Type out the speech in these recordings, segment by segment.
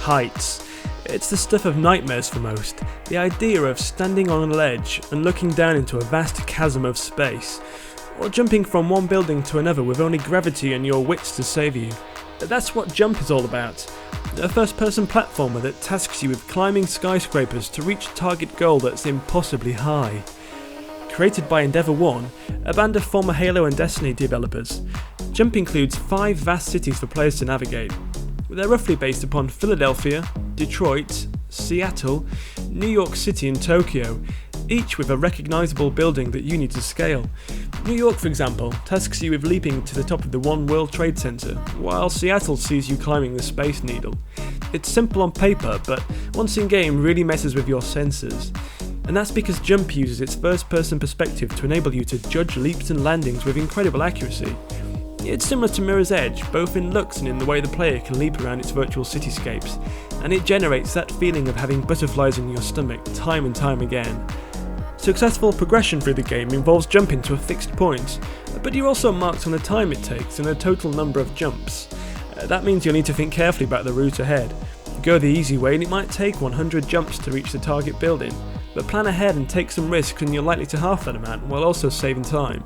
heights. It's the stuff of nightmares for most, the idea of standing on a ledge and looking down into a vast chasm of space, or jumping from one building to another with only gravity and your wits to save you. That's what Jump is all about, a first-person platformer that tasks you with climbing skyscrapers to reach a target goal that's impossibly high. Created by Endeavour One, a band of former Halo and Destiny developers, Jump includes 5 vast cities for players to navigate. They're roughly based upon Philadelphia, Detroit, Seattle, New York City and Tokyo, each with a recognisable building that you need to scale. New York, for example, tasks you with leaping to the top of the One World Trade Center, while Seattle sees you climbing the Space Needle. It's simple on paper, but once in game really messes with your senses. And that's because Jump uses its first-person perspective to enable you to judge leaps and landings with incredible accuracy. It's similar to Mirror's Edge, both in looks and in the way the player can leap around its virtual cityscapes, and it generates that feeling of having butterflies in your stomach time and time again. Successful progression through the game involves jumping to a fixed point, but you're also marked on the time it takes and the total number of jumps. That means you'll need to think carefully about the route ahead. Go the easy way and it might take 100 jumps to reach the target building, but plan ahead and take some risks and you're likely to half that amount while also saving time.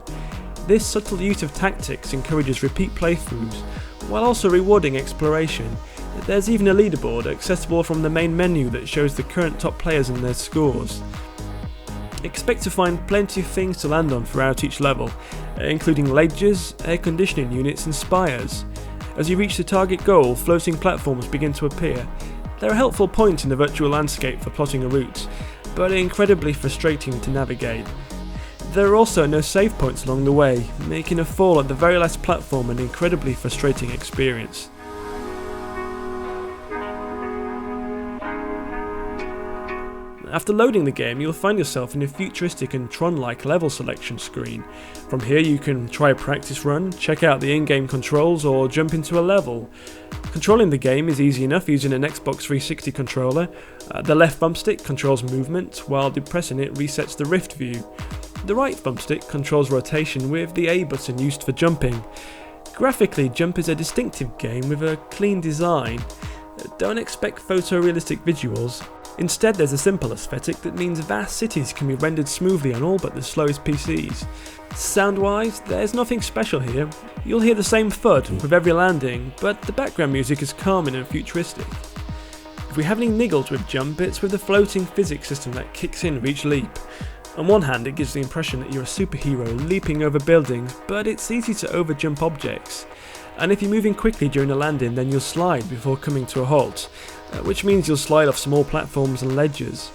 This subtle use of tactics encourages repeat playthroughs, while also rewarding exploration. There's even a leaderboard accessible from the main menu that shows the current top players and their scores. Expect to find plenty of things to land on throughout each level, including ledges, air conditioning units and spires. As you reach the target goal, floating platforms begin to appear. They're a helpful point in the virtual landscape for plotting a route, but incredibly frustrating to navigate. There are also no save points along the way, making a fall at the very last platform an incredibly frustrating experience. After loading the game, you'll find yourself in a futuristic and Tron-like level selection screen. From here you can try a practice run, check out the in-game controls or jump into a level. Controlling the game is easy enough using an Xbox 360 controller. The left thumbstick controls movement, while depressing it resets the Rift view. The right thumbstick controls rotation with the A button used for jumping. Graphically, Jump is a distinctive game with a clean design. Don't expect photorealistic visuals. Instead, there's a simple aesthetic that means vast cities can be rendered smoothly on all but the slowest PCs. Sound-wise, there's nothing special here. You'll hear the same thud with every landing, but the background music is calming and futuristic. If we have any niggles with Jump, it's with the floating physics system that kicks in with each leap. On one hand, it gives the impression that you're a superhero leaping over buildings, but it's easy to overjump objects. And if you're moving quickly during a landing, then you'll slide before coming to a halt, which means you'll slide off small platforms and ledges.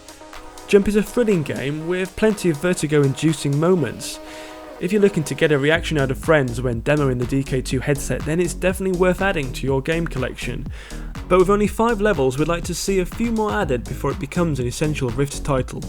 Jump is a thrilling game with plenty of vertigo-inducing moments. If you're looking to get a reaction out of friends when demoing the DK2 headset, then it's definitely worth adding to your game collection. But with only 5 levels, we'd like to see a few more added before it becomes an essential Rift title.